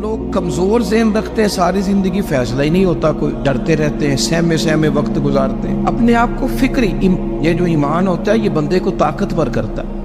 لوگ کمزور ذہن رکھتے ہیں ساری زندگی فیصلہ ہی نہیں ہوتا، کوئی ڈرتے رہتے ہیں، سہمے سہمے وقت گزارتے ہیں اپنے آپ کو فکری یہ جو ایمان ہوتا ہے یہ بندے کو طاقتور کرتا ہے،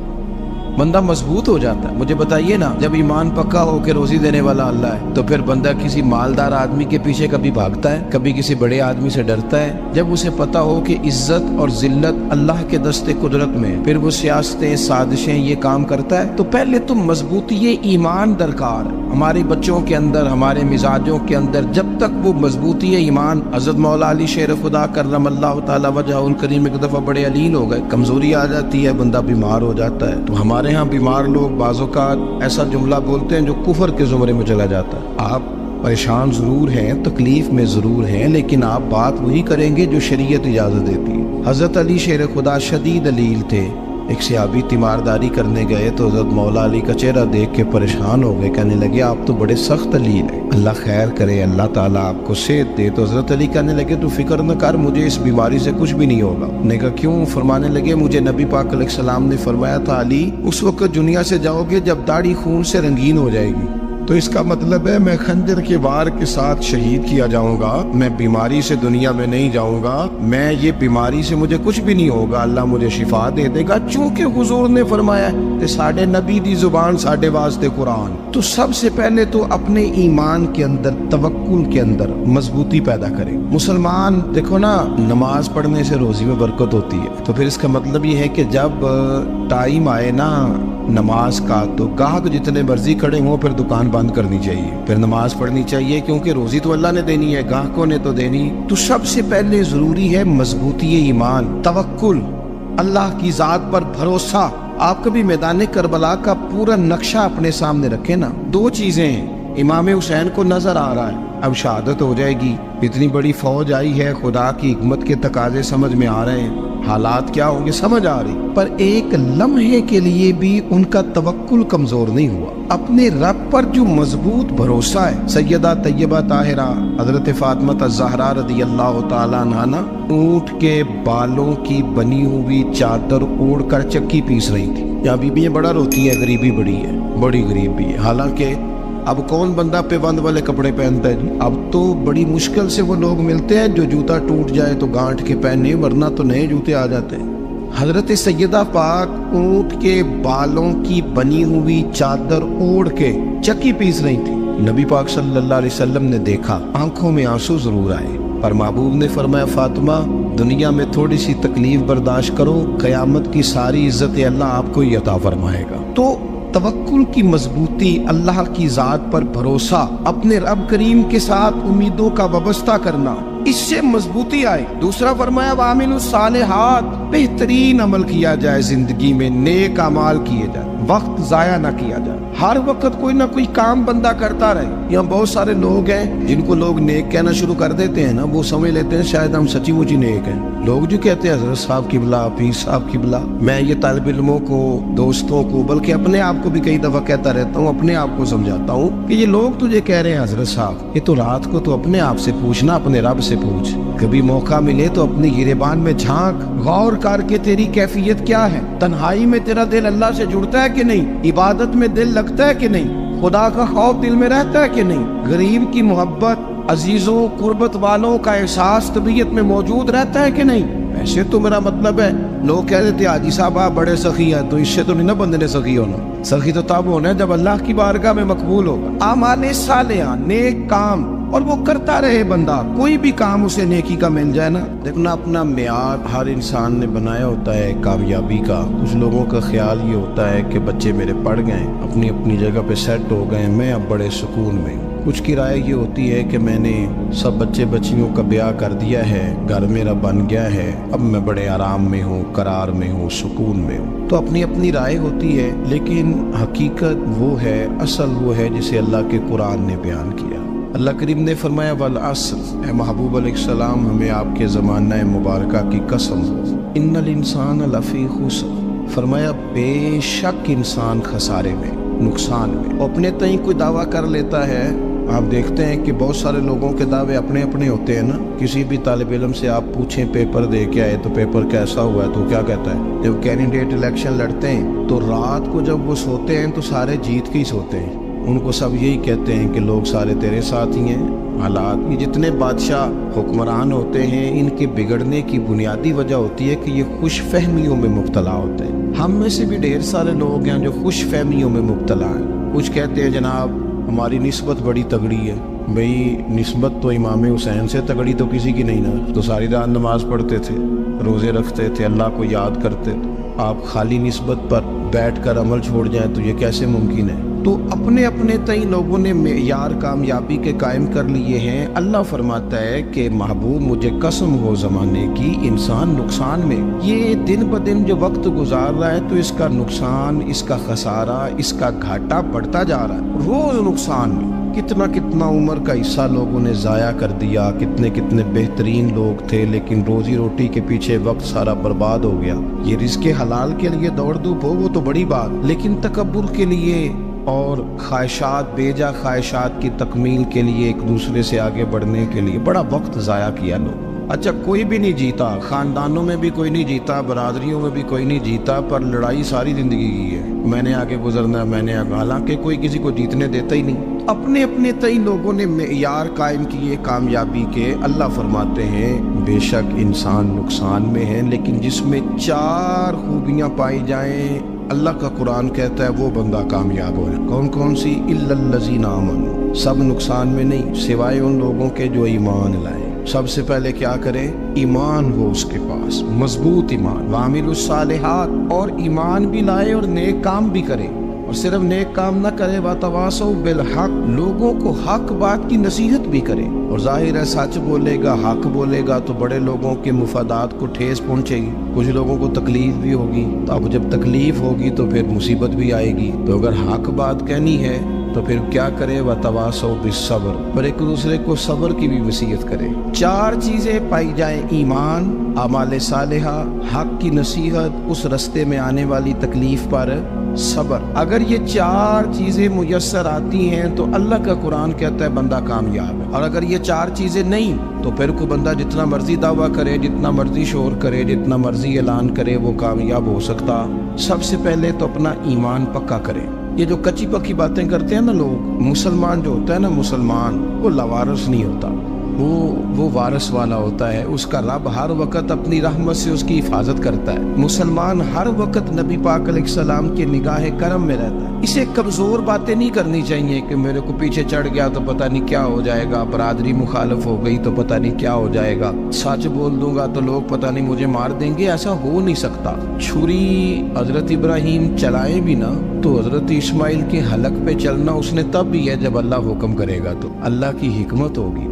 بندہ مضبوط ہو جاتا ہے۔ مجھے بتائیے نا، جب ایمان پکا ہو کہ روزی دینے والا اللہ ہے تو پھر بندہ کسی مالدار آدمی کے پیچھے کبھی بھاگتا ہے، کبھی کسی بڑے آدمی سے ڈرتا ہے؟ جب اسے پتا ہو کہ عزت اور ذلت اللہ کے دست قدرت میں، پھر وہ سیاستیں سازشیں یہ کام کرتا ہے۔ تو پہلے تو مضبوطی ایمان درکار ہے ہمارے بچوں کے اندر، ہمارے مزاجوں کے اندر۔ جب تک وہ مضبوطی ایمان، حضرت مولا علی شیر خدا کرم اللہ تعالی وجہ الکریم ایک دفعہ بڑے علیل ہو گئے، کمزوری آ جاتی ہے، بندہ بیمار ہو جاتا ہے۔ تو ہمارے ہاں بیمار لوگ بعض اوقات ایسا جملہ بولتے ہیں جو کفر کے زمرے میں چلا جاتا ہے۔ آپ پریشان ضرور ہیں، تکلیف میں ضرور ہیں، لیکن آپ بات وہی کریں گے جو شریعت اجازت دیتی ہے۔ حضرت علی شیر خدا شدید علیل تھے، ایک صحابی تیمارداری کرنے گئے تو حضرت مولا علی کا چہرہ دیکھ کے پریشان ہو گئے، کہنے لگے آپ تو بڑے سخت علیل ہیں، اللہ خیر کرے، اللہ تعالیٰ آپ کو صحت دے۔ تو حضرت علی کہنے لگے تو فکر نہ کر، مجھے اس بیماری سے کچھ بھی نہیں ہوگا۔ نے کہا کیوں؟ فرمانے لگے مجھے نبی پاک علیہ السلام نے فرمایا تھا علی اس وقت دنیا سے جاؤ گے جب داڑھی خون سے رنگین ہو جائے گی، تو اس کا مطلب ہے میں خنجر کے وار کے ساتھ شہید کیا جاؤں گا، میں بیماری سے دنیا میں نہیں جاؤں گا، میں یہ بیماری سے مجھے کچھ بھی نہیں ہوگا، اللہ مجھے شفا دے دے گا، چونکہ حضور نے فرمایا کہ ساڈے نبی دی زبان ساڈے واسطے قرآن۔ تو سب سے پہلے تو اپنے ایمان کے اندر، توکل کے اندر مضبوطی پیدا کریں۔ مسلمان دیکھو نا، نماز پڑھنے سے روزی میں برکت ہوتی ہے، تو پھر اس کا مطلب یہ ہے کہ جب ٹائم آئے نا نماز کا تو گاہک جتنے مرضی کھڑے ہوں پھر دکان بند کرنی چاہیے، پھر نماز پڑھنی چاہیے، کیونکہ روزی تو اللہ نے دینی ہے، گاہکوں نے تو دینی۔ تو سب سے پہلے ضروری ہے مضبوطی ایمان، توکل، اللہ کی ذات پر بھروسہ۔ آپ کبھی میدان کربلا کا پورا نقشہ اپنے سامنے رکھیں نا، دو چیزیں ہیں، امام حسین کو نظر آ رہا ہے اب شہادت ہو جائے گی، اتنی بڑی فوج آئی ہے، خدا کی حکمت کے تقاضے سمجھ میں آ رہے ہیں، حالات کیا ہوں گے سمجھ آ رہی، پر ایک لمحے کے لیے بھی ان کا توکل کمزور نہیں ہوا۔ اپنے رب پر جو مضبوط بھروسہ ہے، سیدہ طیبہ طاہرہ حضرت فاطمہ الزہرا رضی اللہ تعالیٰ عنہا اونٹ کے بالوں کی بنی ہوئی چادر اوڑھ کر چکی پیس رہی تھی۔ یہاں بیویاں بڑا روتی ہیں، غریبی بڑی ہے، بڑی غریب بھی ہے، حالانکہ اب کون بندہ پیوند والے کپڑے پہنتا ہے جی؟ اب تو بڑی مشکل سے وہ لوگ ملتے ہیں جو جوتا ٹوٹ جائے تو گانٹھ کے پہنے، ورنہ تو نئے جوتے آ جاتے ہیں۔ حضرت سیدہ پاک اونٹ کے بالوں کی بنی ہوئی چادر اوڑھ کے چکی پیس رہی تھی۔ نبی پاک صلی اللہ علیہ وسلم نے دیکھا، آنکھوں میں آنسو ضرور آئے، پر محبوب نے فرمایا فاطمہ دنیا میں تھوڑی سی تکلیف برداشت کرو، قیامت کی ساری عزت اللہ آپ کو ہی عطا فرمائے گا۔ تو توکل کی مضبوطی، اللہ کی ذات پر بھروسہ، اپنے رب کریم کے ساتھ امیدوں کا وابستہ کرنا، اس سے مضبوطی آئے۔ دوسرا فرمایا وَعَمِلُوا الصَّالِحَاتِ، بہترین عمل کیا جائے زندگی میں، نیک اعمال کیے جائے، وقت ضائع نہ کیا جائے، ہر وقت کوئی نہ کوئی کام بندہ کرتا رہے۔ یہاں بہت سارے لوگ ہیں جن کو لوگ نیک کہنا شروع کر دیتے ہیں نا، وہ سمجھ لیتے ہیں شاید ہم سچی مچی نیک ہیں۔ لوگ جو کہتے ہیں حضرت صاحب قبلہ، پیر صاحب قبلہ، میں یہ طالب علموں کو، دوستوں کو، بلکہ اپنے آپ کو بھی کئی دفعہ کہتا رہتا ہوں، اپنے آپ کو سمجھاتا ہوں کہ یہ لوگ تجھے کہہ رہے ہیں حضرت صاحب، یہ تو رات کو تو اپنے آپ سے پوچھنا، اپنے رب سے پوچھ، کبھی موقع ملے تو اپنی گریبان میں جھانک، غور کر کے تیری کیفیت کیا ہے، تنہائی میں تیرا دل اللہ سے جڑتا ہے کہ نہیں، عبادت میں دل لگتا ہے کہ نہیں، خدا کا خوف دل میں رہتا ہے کہ نہیں، غریب کی محبت، عزیزوں قربت والوں کا احساس طبیعت میں موجود رہتا ہے کہ نہیں۔ ایسے تو میرا مطلب ہے لوگ کہہ دیتے حاجی صاحب آپ بڑے سخی ہیں، تو اس سے تو نہیں نا بندے نے سخی ہونا، سخی تو تب ہونا ہے جب اللہ کی بارگاہ میں مقبول ہوگا۔ اعمال صالحہ، نیک کام، اور وہ کرتا رہے بندہ، کوئی بھی کام اسے نیکی کا مل جائے نا۔ دیکھنا اپنا معیار ہر انسان نے بنایا ہوتا ہے کامیابی کا۔ کچھ لوگوں کا خیال یہ ہوتا ہے کہ بچے میرے پڑھ گئے، اپنی اپنی جگہ پہ سیٹ ہو گئے، میں اب بڑے سکون میں۔ کچھ کی رائے یہ ہوتی ہے کہ میں نے سب بچے بچیوں کا بیاہ کر دیا ہے، گھر میرا بن گیا ہے، اب میں بڑے آرام میں ہوں، قرار میں ہوں، سکون میں ہوں۔ تو اپنی اپنی رائے ہوتی ہے، لیکن حقیقت وہ ہے، اصل وہ ہے جسے اللہ کے قرآن نے بیان کیا۔ اللہ کریم نے فرمایا والعصر، اے محبوب علیہ السلام ہمیں آپ کے زمانہ مبارکہ کی قسم ہو، ان الانسان لفی خسر، فرمایا بے شک انسان خسارے میں، نقصان میں۔ اپنے تئیں کوئی دعویٰ کر لیتا ہے، آپ دیکھتے ہیں کہ بہت سارے لوگوں کے دعوے اپنے اپنے ہوتے ہیں نا۔ کسی بھی طالب علم سے آپ پوچھیں پیپر دے کے آئے تو پیپر کیسا ہوا ہے تو کیا کہتا ہے؟ جب کینڈیڈیٹ الیکشن لڑتے ہیں تو رات کو جب وہ سوتے ہیں تو سارے جیت کے ہی سوتے ہیں، ان کو سب یہی کہتے ہیں کہ لوگ سارے تیرے ساتھ ہی ہیں. حالات یہ جتنے بادشاہ حکمران ہوتے ہیں ان کے بگڑنے کی بنیادی وجہ ہوتی ہے کہ یہ خوش فہمیوں میں مبتلا ہوتے ہیں. ہم میں سے بھی ڈھیر سارے لوگ ہیں جو خوش فہمیوں میں مبتلا ہیں. کچھ کہتے ہیں جناب ہماری نسبت بڑی تگڑی ہے. بھئی نسبت تو امام حسین سے تگڑی تو کسی کی نہیں نا. تو ساری رات نماز پڑھتے تھے, روزے رکھتے تھے, اللہ کو یاد کرتے تھے. آپ خالی نسبت پر بیٹھ کر عمل چھوڑ جائیں تو یہ کیسے ممکن ہے؟ تو اپنے اپنے تئیں لوگوں نے معیار کامیابی کے قائم کر لیے ہیں. اللہ فرماتا ہے کہ محبوب مجھے قسم ہو زمانے کی انسان نقصان میں. یہ دن بدن جو وقت گزار رہا ہے تو اس کا نقصان, اس کا خسارہ, اس کا گھاٹا بڑھتا جا رہا ہے. روز نقصان میں کتنا عمر کا حصہ لوگوں نے ضائع کر دیا. کتنے بہترین لوگ تھے لیکن روزی روٹی کے پیچھے وقت سارا برباد ہو گیا. یہ رزق حلال کے لیے دوڑ دھوپ ہو وہ تو بڑی بات, لیکن تکبر کے لیے اور خواہشات, بیجا خواہشات کی تکمیل کے لیے, ایک دوسرے سے آگے بڑھنے کے لیے بڑا وقت ضائع کیا لوگ. اچھا کوئی بھی نہیں جیتا, خاندانوں میں بھی کوئی نہیں جیتا, برادریوں میں بھی کوئی نہیں جیتا, پر لڑائی ساری زندگی کی ہے. میں نے آگے گزرنا, میں نے آگے, حالانکہ کوئی کسی کو جیتنے دیتا ہی نہیں. اپنے اپنے تئیں لوگوں نے معیار قائم کیے کامیابی کے. اللہ فرماتے ہیں بے شک انسان نقصان میں ہے, لیکن جس میں 4 خوبیاں پائی جائیں اللہ کا قرآن کہتا ہے وہ بندہ کامیاب ہو. کون کون سی؟ الا الذین آمنوا. سب نقصان میں نہیں سوائے ان لوگوں کے جو ایمان لائے. سب سے پہلے کیا کرے؟ ایمان ہو اس کے پاس, مضبوط ایمان. وعملوا الصالحات, اور ایمان بھی لائے اور نیک کام بھی کرے. اور صرف نیک کام نہ کرے, وتواصوا بالحق, لوگوں کو حق بات کی نصیحت بھی کرے. اور ظاہر ہے سچ بولے گا, حق بولے گا تو بڑے لوگوں کے مفادات کو ٹھیس پہنچے گی, کچھ لوگوں کو تکلیف بھی ہوگی. تو اب جب تکلیف ہوگی تو پھر مصیبت بھی آئے گی. تو اگر حق بات کہنی ہے تو پھر کیا کرے؟ وتواصوا بالصبر, اور ایک دوسرے کو صبر کی بھی وصیت کرے. 4 چیزیں پائی جائیں, ایمان, اعمال صالحہ, حق کی نصیحت, اس رستے میں آنے والی تکلیف پر صبر. اگر یہ 4 چیزیں میسر آتی ہیں تو اللہ کا قرآن کہتا ہے بندہ کامیاب ہے. اور اگر یہ 4 چیزیں نہیں تو پھر کوئی بندہ جتنا مرضی دعویٰ کرے, جتنا مرضی شور کرے, جتنا مرضی اعلان کرے, وہ کامیاب ہو سکتا. سب سے پہلے تو اپنا ایمان پکا کرے. یہ جو کچی پکی باتیں کرتے ہیں نا لوگ, مسلمان جو ہوتا ہے نا, مسلمان وہ لاوارث نہیں ہوتا, وہ وارث والا ہوتا ہے. اس کا رب ہر وقت اپنی رحمت سے اس کی حفاظت کرتا ہے. مسلمان ہر وقت نبی پاک علیہ السلام کے نگاہ کرم میں رہتا ہے. اسے کمزور باتیں نہیں کرنی چاہیے کہ میرے کو پیچھے چڑھ گیا تو پتہ نہیں کیا ہو جائے گا, برادری مخالف ہو گئی تو پتہ نہیں کیا ہو جائے گا, سچ بول دوں گا تو لوگ پتہ نہیں مجھے مار دیں گے. ایسا ہو نہیں سکتا. چھری حضرت ابراہیم چلائے بھی نا تو حضرت اسماعیل کے حلق پہ چلنا اس نے تب بھی ہے جب اللہ حکم کرے گا. تو اللہ کی حکمت ہوگی,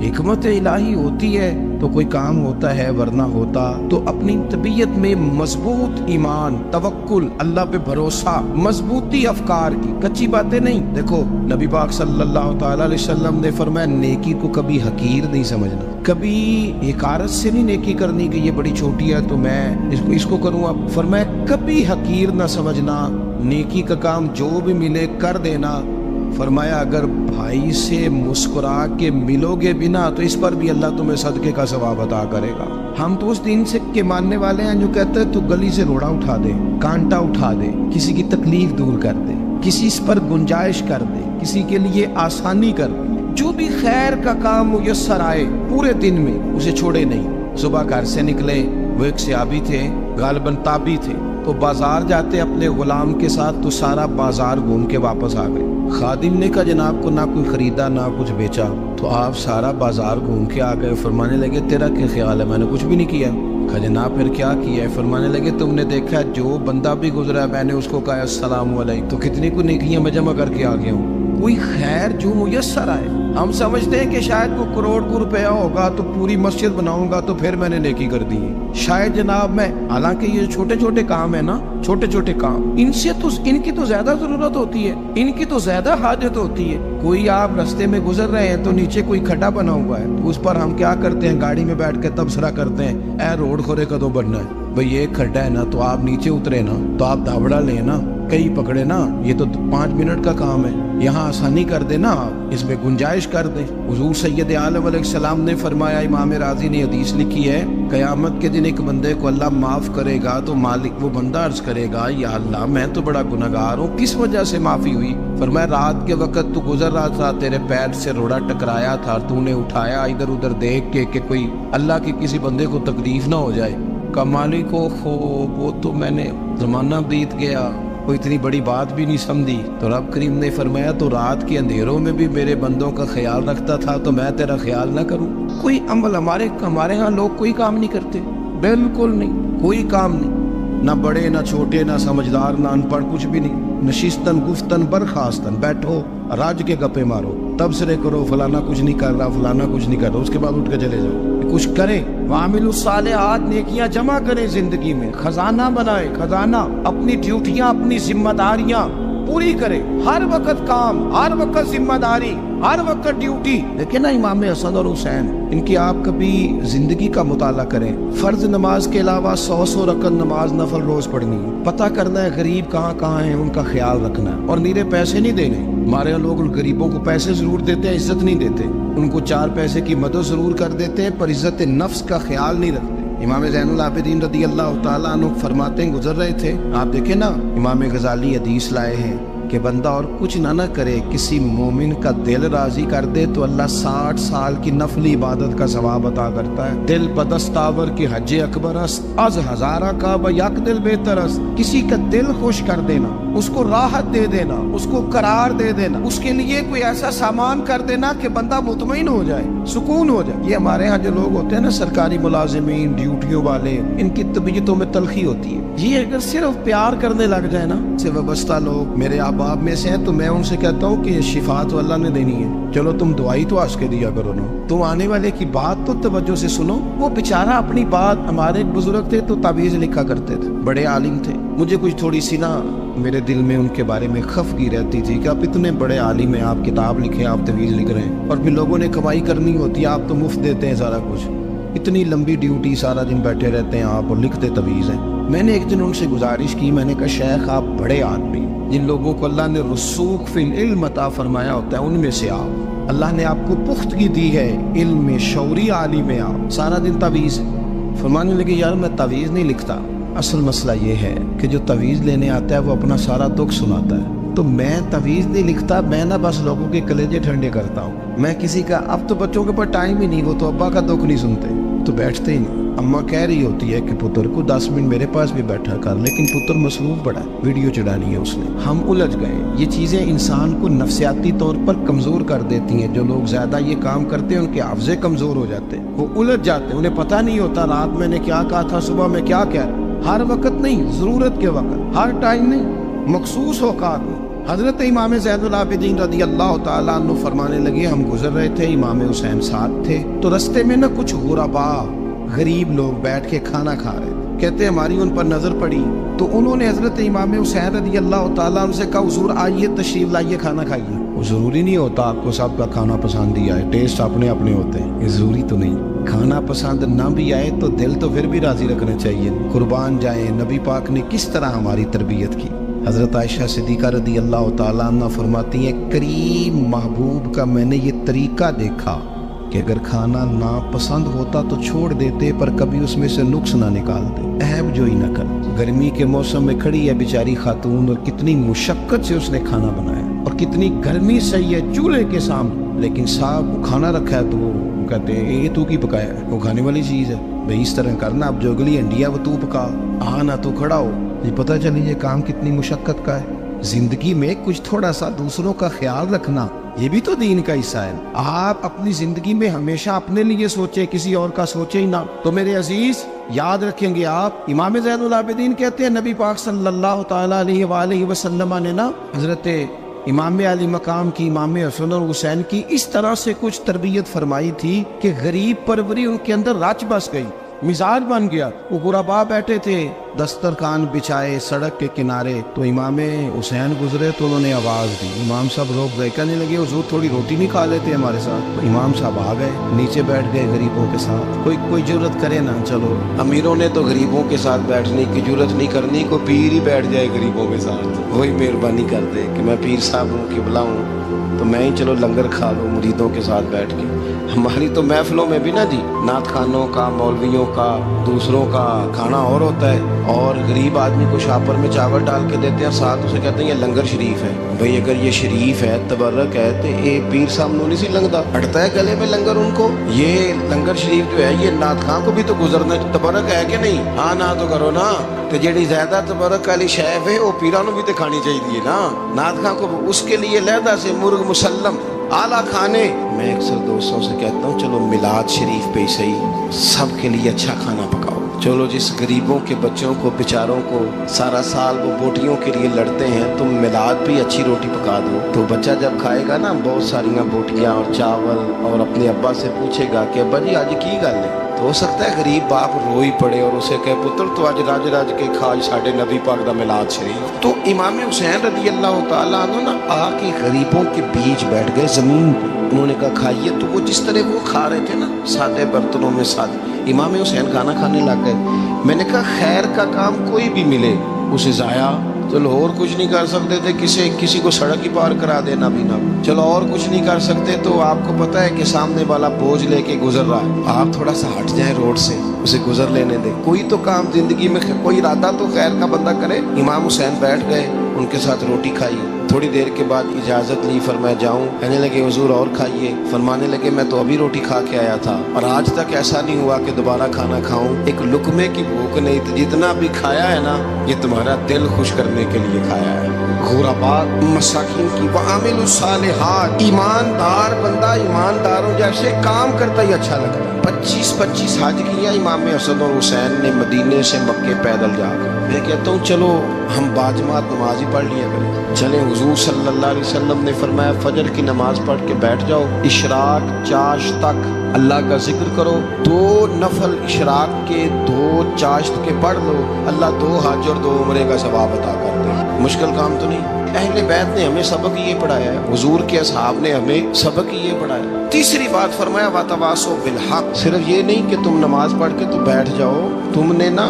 حکمت الہی ہوتی ہے تو کوئی کام ہوتا ہے, ورنہ ہوتا. تو اپنی طبیعت میں مضبوط ایمان, توکل, اللہ پہ بھروسہ, مضبوطی افکار کی, کچی باتیں نہیں. دیکھو نبی پاک صلی اللہ تعالی علیہ وسلم نے فرمایا نیکی کو کبھی حقیر نہیں سمجھنا, کبھی حقارت سے نہیں نیکی کرنی کہ یہ بڑی چھوٹی ہے تو میں اس کو کروں. اب فرمایا کبھی حقیر نہ سمجھنا, نیکی کا کام جو بھی ملے کر دینا. فرمایا اگر بھائی سے مسکرا کے ملو گے بنا تو اس پر بھی اللہ تمہیں صدقے کا ثواب عطا کرے گا. ہم تو اس دین سے کے ماننے والے ہیں جو کہتے ہیں تو گلی سے روڑا اٹھا دے, کانٹا اٹھا دے, کسی کی تکلیف دور کر دے, کسی اس پر گنجائش کر دے, کسی کے لیے آسانی کر دے. جو بھی خیر کا کام میسر آئے پورے دن میں اسے چھوڑے نہیں. صبح گھر سے نکلے, وہ ایک صحابی تھے, غالباً تابعی تھے, تو بازار جاتے اپنے غلام کے ساتھ تو سارا بازار گھوم کے واپس آ گئے. خادم نے کہا جناب کو نہ کوئی خریدا نہ کچھ بیچا, تو آپ سارا بازار گھوم کے آ گئے. فرمانے لگے تیرا کیا خیال ہے؟ میں نے کچھ بھی نہیں کیا. کہا جناب پھر کیا کیا ہے؟ فرمانے لگے تم نے دیکھا جو بندہ بھی گزرا میں نے اس کو کہا السلام علیکم, تو کتنی کو نیکیاں میں جمع کر کے آ گیا ہوں. کوئی خیر جو میسر آئے. ہم سمجھتے ہیں کہ شاید وہ کروڑ کو روپیہ ہوگا تو پوری مسجد بناؤں گا تو پھر میں نے نیکی کر دی ہے. شاید جناب میں, حالانکہ یہ چھوٹے چھوٹے کام ہے نا, چھوٹے چھوٹے کام, ان کی تو زیادہ ضرورت ہوتی ہے, ان کی تو زیادہ حاجت ہوتی ہے. کوئی آپ رستے میں گزر رہے ہیں تو نیچے کوئی کھڈا بنا ہوا ہے, اس پر ہم کیا کرتے ہیں, گاڑی میں بیٹھ کے تبصرہ کرتے ہیں اے روڈ کھورے کدوں بننا ہے. بھئی یہ کھڈا ہے نا تو آپ نیچے اترے نا تو آپ دھابڑا لیں نا, कई पकड़े ना, ये तो 5 मिनट का काम है, यहाँ आसानी कर दे ना, इसमें गुंजाइश कर दे। हुजूर सैयद आलम अलैहिस्सलाम ने फरमाया, इमाम राजी ने हदीस लिखी है, क़यामत के दिन एक बंदे को अल्लाह माफ करेगा तो मालिक वो बंदा अर्ज करेगा, या अल्लाह मैं तो बड़ा गुनहगार हूँ, किस वजह से माफी हुई? फरमाया रात के वक्त तू गुजर रहा था, तेरे पैर से रोड़ा टकराया था, तूने उठाया इधर उधर देख के कि कोई अल्लाह के किसी बंदे को तकलीफ ना हो जाए। का मालिक को वो तो मैंने जमाना बीत गया, कोई इतनी बड़ी बात भी नहीं समझी। तो रब करीम ने फरमाया तो रात के अंधेरों में भी मेरे बंदों का ख्याल रखता था, तो मैं तेरा ख्याल ना करूं? कोई अमल हमारे यहाँ लोग कोई काम नहीं करते, बिल्कुल नहीं, कोई काम नहीं, ना बड़े ना छोटे ना समझदार ना अनपढ़, कुछ भी नहीं। नशिस्तन गुफ्तन बरखास्तन, बैठो राज के गप्पे मारो, तबसरे करो, फलाना कुछ नहीं कर रहा, फलाना कुछ नहीं कर रहा, उसके बाद उठ के चले जाओ। कुछ करे, वामिलुस सालिहात, नेकियां जमा करें जिंदगी में, खजाना बनाए, खजाना, अपनी ड्यूटियां अपनी जिम्मेदारियां पूरी करे, हर वक्त काम, हर वक्त जिम्मेदारी, हर वक्त ड्यूटी। लेकिन ना इमाम हसन और हुसैन, इनकी आप कभी जिंदगी का मुताला करें, फर्ज नमाज के अलावा 100 रकत नमाज नफल रोज पढ़नी है, पता करना है गरीब कहाँ कहाँ है, उनका ख्याल रखना है, और नीरे पैसे नहीं देने। हमारे लोग गरीबों को पैसे जरूर देते हैं, इज्जत नहीं देते, उनको 4 पैसे की मदद जरूर कर देते हैं, पर इज्जत नफ्स का ख्याल नहीं रखते। इमाम ज़ैनुल आबिदीन रदी अल्लाह ताला अन्हु फरमाते हैं, गुजर रहे थे, आप देखें ना, इमाम गजाली हदीस लाए हैं कि बंदा और कुछ ना करे, किसी मोमिन का दिल राजी कर दे तो अल्लाह 60 साल की नफली इबादत का सवाब अता करता है। दिल बदस्तावर की हज अकबर अज हजारा का बयक दिल बेहतरस, किसी का दिल खुश कर देना, उसको राहत दे देना, उसको करार दे देना, उसके लिए कोई ऐसा सामान कर देना कि बंदा मुतमईन हो जाए, सुकून हो जाए। ये हमारे यहाँ जो लोग होते हैं ना, सरकारी मुलाजिमीन, ड्यूटियों वाले, इनकी तबीयतों में तलखी होती है। ये अगर सिर्फ प्यार करने लग जाए ना, से वाबस्ता लोग मेरे आप में से हैं, तो मैं उनसे कहता हूँ कि शिफा तो अल्लाह ने देनी है, चलो तुम दुआई तो आज के दिया करो ना, तुम आने वाले की बात तो तवज्जो से सुनो। वो बेचारा अपनी बात, हमारे बुजुर्ग थे तो तावीज़ लिखा करते थे, बड़े आलिम थे, मुझे कुछ थोड़ी सी ना मेरे दिल में उनके बारे में खफगी रहती थी कि आप इतने बड़े आलिम हैं, आप किताब लिखे, आप तवीज़ लिख रहे हैं, और फिर लोगों ने कमाई करनी होती है, आप तो मुफ्त देते हैं सारा कुछ, इतनी लंबी ड्यूटी, सारा दिन बैठे रहते हैं आप और लिखते तवीज़ हैं। मैंने एक दिन उनसे गुजारिश की, मैंने कहा शेख आप बड़े आदमी, जिन लोगों को अल्लाह ने रसूख फिल इल्म अता फरमाया होता है, उनमें से आप, अल्लाह ने आपको पुख्तगी दी है इल्म में, शौरी आलिम में, आप सारा दिन तवीज़। फरमाने लगे यार मैं तवीज़ नहीं लिखता, असल मसला ये है कि जो तवीज़ लेने आता है वो अपना सारा दुख सुनाता है, तो मैं तवीज़ नहीं लिखता, मैं ना बस लोगों के कलेजे ठंडे करता हूँ। मैं किसी का, अब तो बच्चों के पास टाइम ही नहीं, वो तो अब्बा का दुख नहीं सुनते, तो बैठते ही नहीं। अम्मा कह रही होती है कि पुत्र को 10 मिनट मेरे पास भी बैठा कर, लेकिन पुत्र मसरूफ बड़ा है, वीडियो चढ़ानी है उसने, हम उलझ गए। ये चीज़ें इंसान को नफसियाती तौर पर कमज़ोर कर देती हैं। जो लोग ज़्यादा ये काम करते हैं उनके हाफ़ज़े कमज़ोर हो जाते हैं, वो उलझ जाते हैं, उन्हें पता नहीं होता रात मैंने क्या कहा था, सुबह में क्या कह रहा। हर वक्त नहीं, ज़रूरत के वक्त, हर टाइम नहीं, मखसूस औकात में। हज़रत इमाम ज़ैनुल आबिदीन रदी अल्लाह ताला अन्हु फरमाने लगे, हम गुजर रहे थे, इमाम हुसैन साथ थे, तो रस्ते में ना कुछ गुरबा गरीब लोग बैठ के खाना खा रहे थे। कहते हमारी उन पर नजर पड़ी, तो उन्होंने हजरत इमाम हुसैन रदी अल्लाह ताला अन्हु से कहा, हुजूर आइए तशरीफ लाइए, खाना खाइए। वो जरूरी नहीं होता आपको सबका खाना पसंद ही आए, टेस्ट अपने अपने होते हैं, ये जरूरी तो नहीं। खाना पसंद ना भी आए तो दिल तो फिर भी राजी रखना चाहिए। कुर्बान जाए, नबी पाक ने किस तरह हमारी तरबियत की। हजरत आयशा सिद्दीक़ा रदी अल्लाह ताला अन्हा फरमाती हैं, करीम महबूब का मैंने ये तरीका देखा कि अगर खाना ना पसंद होता तो छोड़ देते, पर कभी उसमें से नुक्स ना निकाल दे, ऐब जो ही ना कर। गर्मी के मौसम में खड़ी है बेचारी खातून, और कितनी मुशक्कत से उसने खाना बनाया, और कितनी गर्मी सही है चूल्हे के सामने, लेकिन साहब खाना रखा है तो वो कहते हैं ये तू की पकाया है, वो खाने वाली चीज़ है भाई, इस तरह करना, अब जो अगली हंडिया वो तू पका, ना तो खड़ा हो। ये पता चली ये काम कितनी मुशक्कत का है। जिंदगी में कुछ थोड़ा सा दूसरों का ख्याल रखना, ये भी तो दीन का हिस्सा है। आप अपनी जिंदगी में हमेशा अपने लिए सोचे, किसी और का सोचे ही ना। तो मेरे अजीज याद रखेंगे आप, इमाम ज़ैनुल आबिदीन कहते हैं नबी पाक सल्लल्लाहु तआला अलैहि वसल्लम ने ना हजरत इमाम अली मकाम की, इमाम हसन और हुसैन की इस तरह से कुछ तरबियत फरमाई थी कि गरीब परवरी उनके अंदर रच बस गई। मिजाज बन गया। वो गुरबा बैठे थे दस्तरखान बिछाए सड़क के किनारे, तो इमाम हुसैन गुजरे तो उन्होंने आवाज दी। इमाम साहब रोक गए, कहने लगे हुजूर थोड़ी रोटी नहीं खा लेते हमारे साथ। तो इमाम साहब आ गए, नीचे बैठ गए गरीबों के साथ। कोई जुर्रत करे ना, चलो अमीरों ने तो गरीबों के साथ बैठने की जुर्रत नहीं करनी, को पीर ही बैठ जाए गरीबों के साथ, वही मेहरबानी कर दे कि मैं पीर साहब हूँ, किबला हूँ, तो मैं ही चलो लंगर खा लूँ मुरीदों के साथ बैठ के। हमारी तो महफिलों में भी ना जी, नात खानों का, मौलवियों का, दूसरों का खाना और होता है, और गरीब आदमी को शापर में चावल डाल के देते हैं, साथ उसे कहते हैं ये लंगर शरीफ है। भाई अगर ये शरीफ है, तबर्रक है, तो ये पीर साहब नहीं सी लंगदा, अटता है गले में लंगर उनको। ये लंगर शरीफ जो है ये नात खां को भी तो गुजरना, तबर्रक है कि नहीं? हाँ ना तो करो ना, तो जेड़ी ज्यादा तबर्रक वाली शैफ है वो पीरा भी तो खानी चाहिए ना। नात खां को उसके लिए लहदा से मुर्ग मुसल्लम आला खाने। मैं अक्सर दोस्तों से कहता हूँ चलो मिलाद शरीफ पे सही सबके लिए अच्छा खाना पकाओ। चलो जिस गरीबों के बच्चों को बेचारों को सारा साल वो बोटियों के लिए लड़ते हैं, तुम मिलाद भी अच्छी रोटी पका दो, तो बच्चा जब खाएगा ना बहुत सारियां बोटियां और चावल, और अपने अब्बा से पूछेगा कि अब्बा जी आज की गल है, तो हो सकता है गरीब बाप रो ही पड़े और उसे कहे पुत्र तो आज राज राज के खाज साढ़े नबी पाक दा मिलाद शरीफ। तो इमाम हुसैन रज़ी अल्लाह तआला अन्हु ना आके गरीबों के बीच बैठ गए जमीन पे, उन्होंने कहा खाइए। तो वो जिस तरह वो खा रहे थे ना सादे बर्तनों में सादे, इमाम हुसैन खाना खाने लग गए। मैंने कहा खैर का काम कोई भी मिले उसे जाया, चलो और कुछ नहीं कर सकते थे, किसी को सड़क ही पार करा देना भी ना, चलो और कुछ नहीं कर सकते, तो आपको पता है कि सामने वाला बोझ लेके गुजर रहा है, आप थोड़ा सा हट जाए रोड से, उसे गुजर लेने दे। कोई तो काम जिंदगी में, कोई इरादा तो खैर का बंदा करे। इमाम हुसैन बैठ गए, उनके साथ रोटी खाई। थोड़ी देर के बाद इजाजत ली, फरमाया जाऊं? कहने लगे हुजूर और खाइए। फरमाने लगे मैं तो अभी रोटी खा के आया था और आज तक ऐसा नहीं हुआ कि दोबारा खाना खाऊं, एक लुकमे की भूख नहीं थी, जितना भी खाया है ना ये तुम्हारा दिल खुश करने के लिए खाया है। गुरबा मसाकिन की वामिलुस सालिहात, ईमानदार बंदा ईमानदारों जैसे काम करता ही अच्छा लगता है। 25 हज किया इमाम हसन और हुसैन ने मदीने से मक्के पैदल जाकर। मैं कहता हूँ चलो हम बाजमात नमाज ही पढ़ लिया करें। चले हुजूर सल्लल्लाहु अलैहि वसल्लम ने फरमाया फजर की नमाज पढ़ के बैठ जाओ, इशराक चाश तक अल्लाह का जिक्र करो, 2 नफल इशराक के 2 चाश्त के पढ़ लो, अल्लाह 2 हज और 2 उम्रे का सवाब अता कर दे। मुश्किल काम तो नहीं। अहले बैत ने हमें सबक ये पढ़ाया है, हुजूर के असहाब ने हमें सबक ये पढ़ाया। तीसरी बात फरमाया वातवासो बिल हक, सिर्फ ये नहीं कि तुम नमाज पढ़ के तो बैठ जाओ, तुमने ना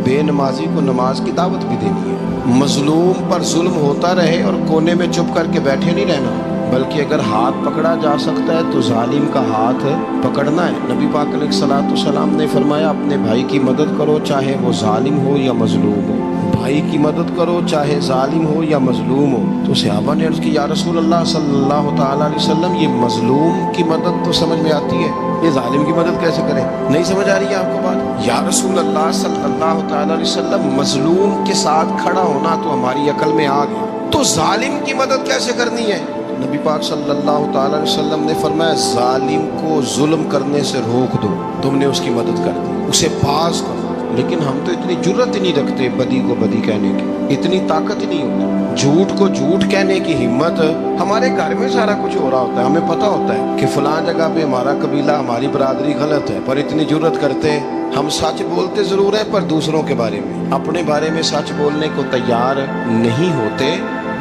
बेनमाजी को नमाज की दावत भी देनी है। मजलूम पर जुल्म होता रहे और कोने में चुप करके बैठे नहीं रहना, बल्कि अगर हाथ पकड़ा जा सकता है तो जालिम का हाथ पकड़ना है। नबी पाक अलैहिस्सलाम ने फरमाया अपने भाई की मदद करो चाहे वो जालिम हो या मजलूम हो, भाई की मदद करो चाहे जालिम हो या मजलूम हो। तो सहाबा ने अर्ज़ की या रसूल अल्लाह सल्लल्लाहु तआला अलैहि वसल्लम ये मजलूम की मदद तो समझ में आती है, ये जालिम की मदद कैसे करें? नहीं समझ आ रही है आपको बात? या रसूल अल्लाह सल्लल्लाहु तआला अलैहि वसल्लम मजलूम के साथ खड़ा होना तो हमारी अकल में आ गया, तो जालिम की मदद कैसे करनी है? नबी पाक सल्लल्लाहु तआला अलैहि वसल्लम ने फरमाया जालिम को जुल्म करने से रोक दो, तुमने उसकी मदद कर दी, उसे बाज करो। लेकिन हम तो इतनी जुर्रत ही नहीं रखते बदी को बदी कहने की, इतनी ताकत ही नहीं होती, झूठ को झूठ कहने की हिम्मत। हमारे घर में सारा कुछ हो रहा होता है, हमें पता होता है कि फलां जगह पे हमारा कबीला हमारी बरादरी गलत है, पर इतनी जुर्रत करते हम सच बोलते जरूर है पर दूसरों के बारे में, अपने बारे में सच बोलने को तैयार नहीं होते।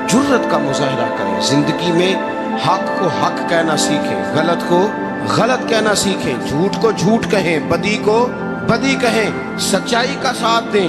जुर्रत का मुजाहिरा करें, जिंदगी में हक को हक कहना सीखें, गलत को गलत कहना सीखें, झूठ को झूठ कहें, बदी को बदी कहें, सच्चाई का साथ दें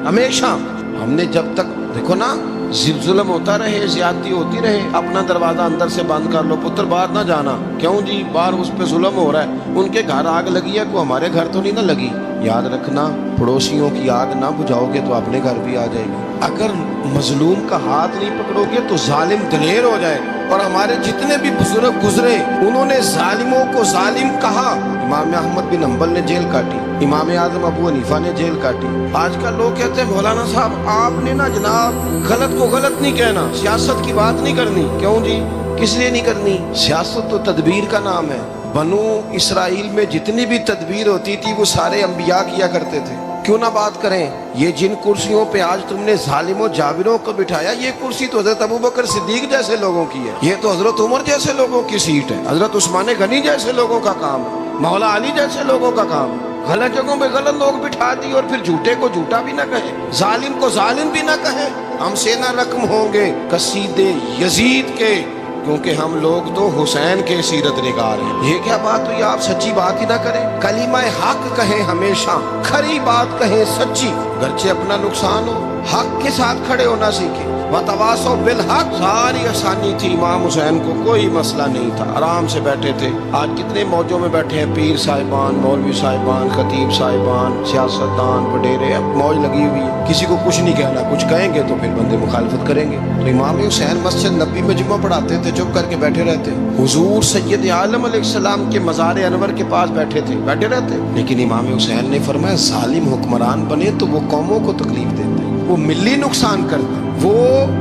हमेशा। हमने जब तक देखो ना जुल्म होता रहे, ज्यादती होती रहे, अपना दरवाजा अंदर से बंद कर लो, पुत्र बाहर ना जाना। क्यों जी? बाहर उस पे जुल्म हो रहा है, उनके घर आग लगी है, को हमारे घर तो नहीं ना लगी। याद रखना पड़ोसियों की आग ना बुझाओगे तो अपने घर भी आ जाएगी। अगर मजलूम का हाथ नहीं पकड़ोगे तो जालिम दलेर हो जाएगा। और हमारे जितने भी बुजुर्ग गुजरे उन्होंने जालिमों को जालिम कहा। इमाम अहमद बिन हंबल ने जेल काटी, इमाम आजम अबू हनीफा ने जेल काटी। आजकल लोग कहते हैं मौलाना साहब आपने ना जनाब गलत को गलत नहीं कहना, सियासत की बात नहीं करनी। क्यों जी? किस लिए नहीं करनी? सियासत तो तदबीर का नाम है। बनु इसराइल में जितनी भी तदबीर होती थी वो सारे अंबिया किया करते थे। क्यों ना बात करें? ये जिन कुर्सियों पे आज तुमने जालिमों जाबिरों को बिठाया, ये कुर्सी तो हजरत अबू बकर सिद्दीक जैसे लोगों की है, ये तो हजरत उमर जैसे लोगों की सीट है, हजरत उस्मान गनी जैसे लोगों का काम है, मौला अली जैसे लोगों का काम है। गलत जगहों पे गलत लोग बिठा दिए और फिर झूठे को झूठा भी ना कहे, जालिम को जालिम भी ना कहे। हमसे ना रकम होंगे कसीदे यजीद के, क्योंकि हम लोग तो हुसैन के सीरत निगार हैं। ये क्या बात हुई, आप सच्ची बात ही ना करें, कलीमा हक कहें, हमेशा खरी बात कहें, सच्ची, गरचे अपना नुकसान हो, हक के साथ खड़े होना सीखें। वतवासो बिल हक, सारी आसानी थी, इमाम हुसैन को कोई मसला नहीं था, आराम से बैठे थे। आज कितने मौजों में बैठे हैं, पीर साहिबान, मौलवी साहिबान, खतीब साहिबान, सियासतदान, वडेरे, अब मौज लगी हुई है, किसी को कुछ नहीं कहना, कुछ कहेंगे तो फिर बंदे मुखालफत करेंगे। तो इमाम हुसैन मस्जिद नबी में जुम्मा पढ़ाते थे, चुप करके बैठे रहते। हुजूर सैयद आलम अलैहिस्सलाम के मज़ार अनवर के पास बैठे थे, बैठे रहते। लेकिन इमाम हुसैन ने फरमाया जालिम हुक्मरान बने तो वो कौमों को तकलीफ देते, वो मिली नुकसान करते, वो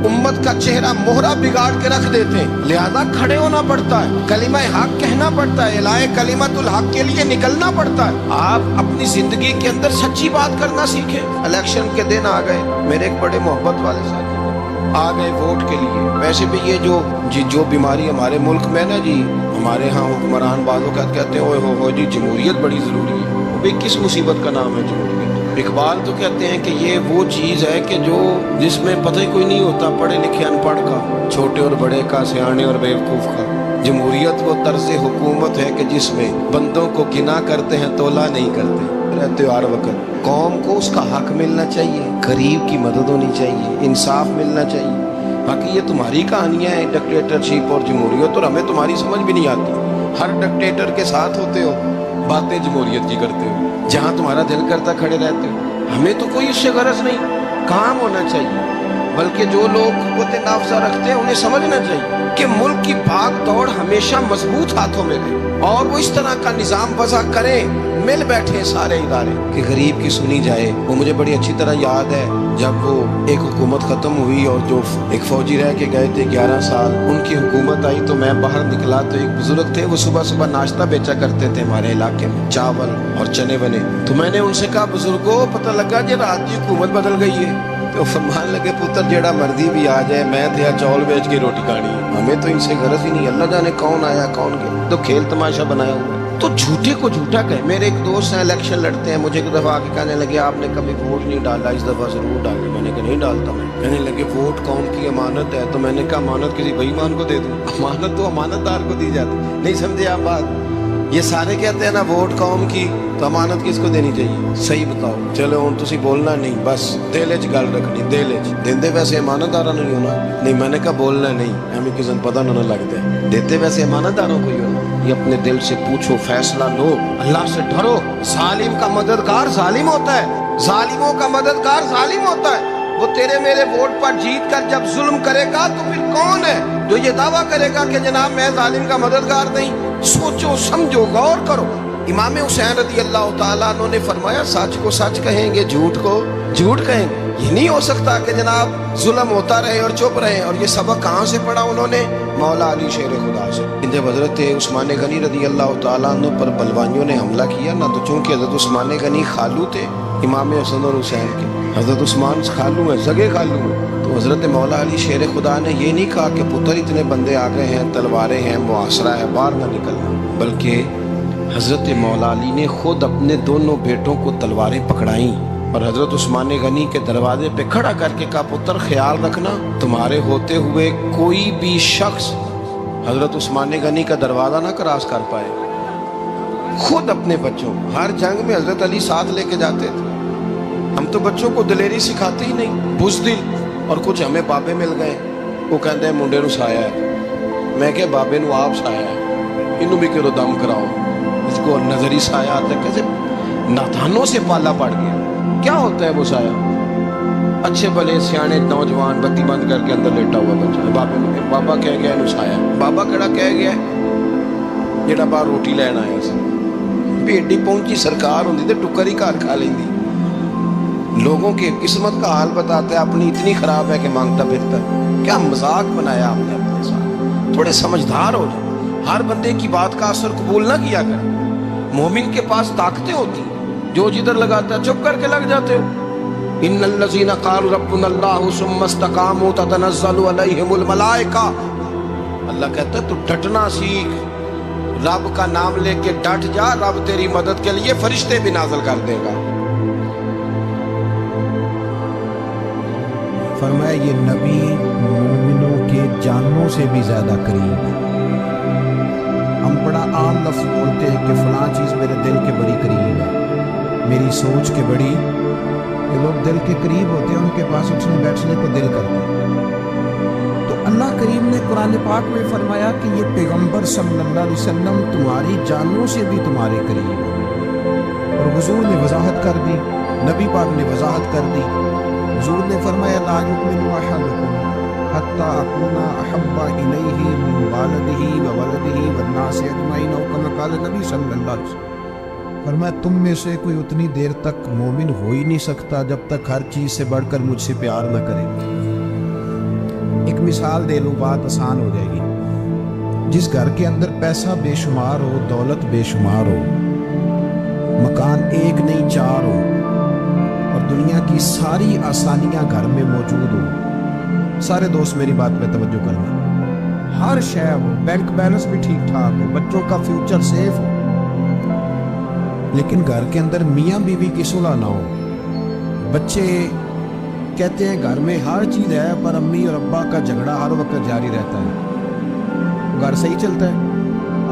उम्मत का चेहरा मोहरा बिगाड़ के रख देते, लिहाजा खड़े होना पड़ता है, कलिमा हक कहना पड़ता है, इलाए कलिमतुल हक के लिए निकलना पड़ता है। आप अपनी जिंदगी के अंदर सच्ची बात करना सीखें। इलेक्शन के दिन आ गए, मेरे एक बड़े मोहब्बत वाले साथी आ गए वोट के लिए। वैसे भी ये जो बीमारी हमारे मुल्क में ना जी, हमारे यहाँ हुक्मरान बाजों का कहते हैं ओए हो जी जमहूरियत बड़ी जरूरी है। भाई किस मुसीबत का नाम है जमहूरियत? इकबाल तो कहते हैं कि ये वो चीज़ है कि जो जिसमें पता ही कोई नहीं होता, पढ़े लिखे अनपढ़ का, छोटे और बड़े का, सियाने और बेवकूफ़ का। जमहूरियत वो तर्ज हुकूमत है कि जिसमें बंदों को गिना करते हैं, तोला नहीं करते रहते हो हर वक्त। कौम को उसका हक मिलना चाहिए, गरीब की मदद होनी चाहिए, इंसाफ मिलना चाहिए। बाकी ये तुम्हारी कहानियाँ हैं डिक्टेटरशिप और जमहूरियत, और हमें तुम्हारी समझ भी नहीं आती। हर डिक्टेटर के साथ होते हो, बातें जमहूरियत की करते हो, जहाँ तुम्हारा दिल करता खड़े रहते हो। हमें तो कोई इससे गरज नहीं, काम होना चाहिए। बल्कि जो लोग कुव्वत नाफ्ज़ा रखते हैं उन्हें समझना चाहिए कि मुल्क की भाग दौड़ हमेशा मजबूत हाथों में रहे, और वो इस तरह का निज़ाम वज़ा करें, मिल बैठे सारे इदारे कि गरीब की सुनी जाए। वो मुझे बड़ी अच्छी तरह याद है जब वो एक हुकूमत ख़त्म हुई और जो एक फ़ौजी रह के गए थे 11 साल, उनकी हुकूमत आई तो मैं बाहर निकला तो एक बुजुर्ग थे, वो सुबह सुबह नाश्ता बेचा करते थे हमारे इलाके में, चावल और चने बने। तो मैंने उनसे कहा बुजुर्गो पता लगा जी रात की हुकूमत बदल गई है। तो फरमान लगे पुत्र जेड़ा मर्जी भी आ जाए, मैं तो चौल बेच के रोटी खानी, हमें तो इनसे गरज ही नहीं। अल्लाह जाने कौन आया कौन गया, तो खेल तमाशा बनाया हुआ। तो झूठे को झूठा कहे। मेरे एक दोस्त हैं इलेक्शन लड़ते हैं, मुझे एक दफ़ा आके कहने लगे आपने कभी वोट नहीं डाला, इस दफ़ा ज़रूर डालें। मैंने कहा नहीं डालता मैं। कहने लगे वोट कौम की अमानत है। तो मैंने कहा अमानत किसी बेईमान को दे दूँ? अमानत तो अमानतदार को दी जाती। नहीं समझे आप बात? ये सारे कहते हैं ना वोट कौम की, तो अमानत किसको देनी चाहिए? सही बताओ। चलो हुण तुसी बोलना नहीं, बस दिल च गल रखनी, दिल च। देंदे वैसे अमानतदारा नहीं होना। नहीं मैंने कहा बोलना नहीं, हमें किसी को पता ना लगता है। देते वैसे अमानतदारों को ही होना। ये अपने दिल से पूछो, फैसला लो, अल्लाह से डरो। जालिम का मददगार जालिम होता है, जालिमों का मददगार जालिम होता है। वो तेरे मेरे वोट पर जीत कर जब जुल्म करेगा तो फिर कौन है जो ये दावा करेगा कि जनाब मैं जालिम का मददगार नहीं? सोचो समझो गौर करो। इमाम हुसैन रज़ी अल्लाह ताला अन्हु ने फरमाया सच को सच कहेंगे, झूठ को झूठ कहेंगे। ये नहीं हो सकता कि जनाब जुल्म होता रहे और चुप रहे। और ये सबक कहाँ से पढ़ा उन्होंने? मौला अली शेर खुदा से। जब हजरत उस्मान गनी रज़ी अल्लाह ताला अन्हु पर बलवानियों ने हमला किया ना, तो चूंकि हजरत उस्मान गनी खालू थे इमाम हसन और हुसैन के, हजरत उस्मान खालू हैं, सगे खालू हैं। तो हजरत मौला अली शेर खुदा ने ये नहीं कहा कि पुत्र इतने बंदे आ गए हैं, तलवारें हैं, मुआसरा है, बाहर ना निकलना, बल्कि हजरत मौला अली ने खुद अपने दोनों बेटों को तलवारें पकड़ाई और हजरत उस्मान गनी के दरवाजे पे खड़ा करके कहा पुत्र ख्याल रखना तुम्हारे होते हुए कोई भी शख्स हजरत उस्मान गनी का दरवाजा ना क्रॉस कर पाए। खुद अपने बच्चों, हर जंग में हजरत अली साथ लेके जाते थे। हम तो बच्चों को दलेरी सिखाते ही नहीं, बुज़दिल। और कुछ हमें बाबे मिल गए, वो कहते हैं मुंडे नूं साया है। मैं क्या बाबे नूं आप साया है, इनू भी करो दम कराओ, इसको नजरी साया आता है। कैसे नादानों से पाला पड़ गया। क्या होता है वो साया? अच्छे भले सियाने नौजवान बत्ती बंद करके अंदर लेटा हुआ बच्चा है, बाबे ने बाबा कह गया इनू साया। बाबा केड़ा कह गया जेड़ा बाहर रोटी लैन आया सी। भेडी पहुंची सरकार होंदी ते टुक्कर ही घर खा लेंदी। लोगों के किस्मत का हाल बताता है, अपनी इतनी खराब है कि मांगता फिरता है। क्या मजाक बनाया आपने अपने साथ? थोड़े समझदार हो जाओ। हर बंदे की बात का असर कबूल ना किया कर। मोमिन के पास ताकतें होती, जो जिधर लगाता है चुप करके लग जाते हो। इन्नल्लज़ीना क़ालू रब्बुनल्लाहु सुम्मा इस्तक़ामू ततनज़्ज़लु अलैहिमुल मलाइका। अल्लाह कहता है तू डटना सीख, رب کا نام لے کے ڈٹ جا، رب تیری مدد کے لیے فرشتے بھی نازل کر دے گا۔ فرمایا یہ نبی مومنوں کے جانوں سے بھی زیادہ قریب ہے۔ ہم بڑا عام لفظ بولتے ہیں کہ فلاں چیز میرے دل کے بڑی قریب ہے، میری سوچ کے بڑی، کہ لوگ دل کے قریب ہوتے ہیں، ان کے پاس اٹھنے بیٹھنے کو دل کرتا ہے۔ تو اللہ کریم نے قرآن پاک میں فرمایا کہ یہ پیغمبر صلی اللہ علیہ وسلم تمہاری جانوں سے بھی تمہارے قریب ہے۔ اور حضور نے وضاحت کر دی، نبی پاک نے وضاحت کر دی۔ حضور نے فرمایا لا یؤمن احدکم حتی اکون احب الیہ من والدہ وولدہ والناس اجمعین، او کما قال نبی صلی اللہ علیہ وسلم۔ فرمایا تم میں سے کوئی اتنی دیر تک مومن ہو ہی نہیں سکتا جب تک ہر چیز سے بڑھ کر مجھ سے پیار نہ کرے۔ ایک مثال دے لوں، بات آسان ہو جائے گی۔ جس گھر کے اندر پیسہ بے شمار ہو، دولت بے شمار ہو، مکان ایک نہیں چار ہو، اور دنیا کی ساری آسانیاں گھر میں موجود ہو، سارے دوست میری بات پہ توجہ کرنا، ہر شے ہو، بینک بیلنس بھی ٹھیک ٹھاک ہو، بچوں کا فیوچر سیف ہو، لیکن گھر کے اندر میاں بیوی کی صلح نہ ہو، بچے کہتے ہیں گھر میں ہر چیز ہے پر امی اور ابا کا جھگڑا ہر وقت جاری رہتا ہے، گھر صحیح چلتا ہے؟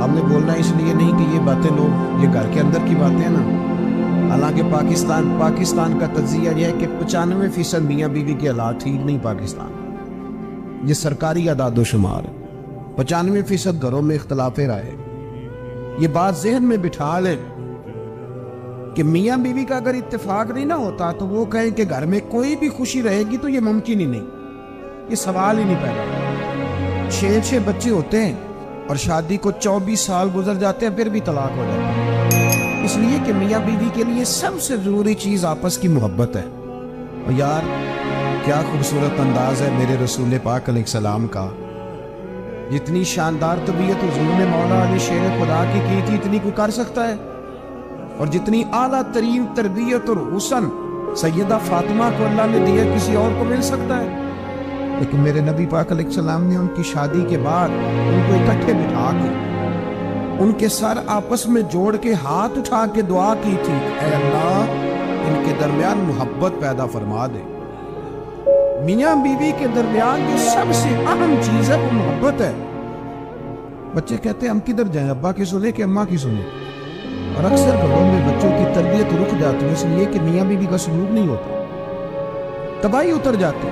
آپ نے بولنا اس لیے نہیں کہ یہ باتیں لوگ، یہ گھر کے اندر کی باتیں ہیں نا۔ حالانکہ پاکستان کا تجزیہ یہ ہے کہ 95% میاں بیوی کے حالات ٹھیک نہیں پاکستان، یہ سرکاری اعداد و شمار ہے۔ 95% گھروں میں اختلاف رائے۔ یہ بات ذہن میں بٹھا لیں کہ میاں بیوی کا اگر اتفاق نہیں نہ ہوتا تو وہ کہیں کہ گھر میں کوئی بھی خوشی رہے گی تو یہ ممکن ہی نہیں، یہ سوال ہی نہیں پیدا۔ 6 بچے ہوتے ہیں اور شادی کو 24 سال گزر جاتے ہیں، پھر بھی طلاق ہو جاتا ہے، اس لیے کہ میاں بیوی کے لیے سب سے ضروری چیز آپس کی محبت ہے۔ اور یار کیا خوبصورت انداز ہے میرے رسول پاک علیہ السلام کا، جتنی شاندار طبیعت حضور نے مولا علی شیر خدا کی تھی اتنی کوئی کر سکتا ہے؟ اور جتنی اعلیٰ ترین تربیت اور حسن سیدہ فاطمہ کو اللہ نے دیا کسی اور کو مل سکتا ہے؟ لیکن میرے نبی پاک علیہ السلام نے ان کی شادی کے بعد ان کو اکٹھے بٹھا کے ان کے سر آپس میں جوڑ کے ہاتھ اٹھا کے دعا کی تھی، اے اللہ ان کے درمیان محبت پیدا فرما دے۔ میاں بیوی کے درمیان جو سب سے اہم چیز ہے وہ محبت ہے۔ بچے کہتے ہیں ہم کدھر جائیں، ابا کی سنیں کہ اماں کی سنیں؟ اور اکثر گھروں میں بچوں کی تربیت رک جاتی ہے اس لیے کہ میاں بیوی کا سلوک نہیں ہوتا، تباہی اتر جاتی۔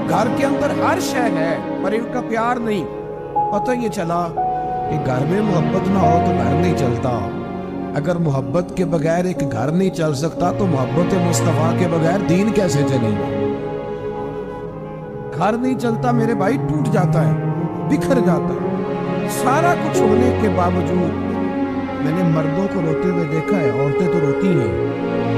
گھر کے اندر ہر شے ہے پر ان کا پیار نہیں۔ پتہ یہ چلا کہ گھر میں محبت نہ ہو تو گھر نہیں چلتا۔ اگر محبت کے بغیر ایک گھر نہیں چل سکتا تو محبت مصطفیٰ کے بغیر دین کیسے چلے گا؟ گھر نہیں چلتا میرے بھائی، ٹوٹ جاتا ہے، بکھر جاتا ہے۔ سارا کچھ ہونے کے باوجود میں نے مردوں کو روتے ہوئے دیکھا ہے، عورتیں تو روتی ہیں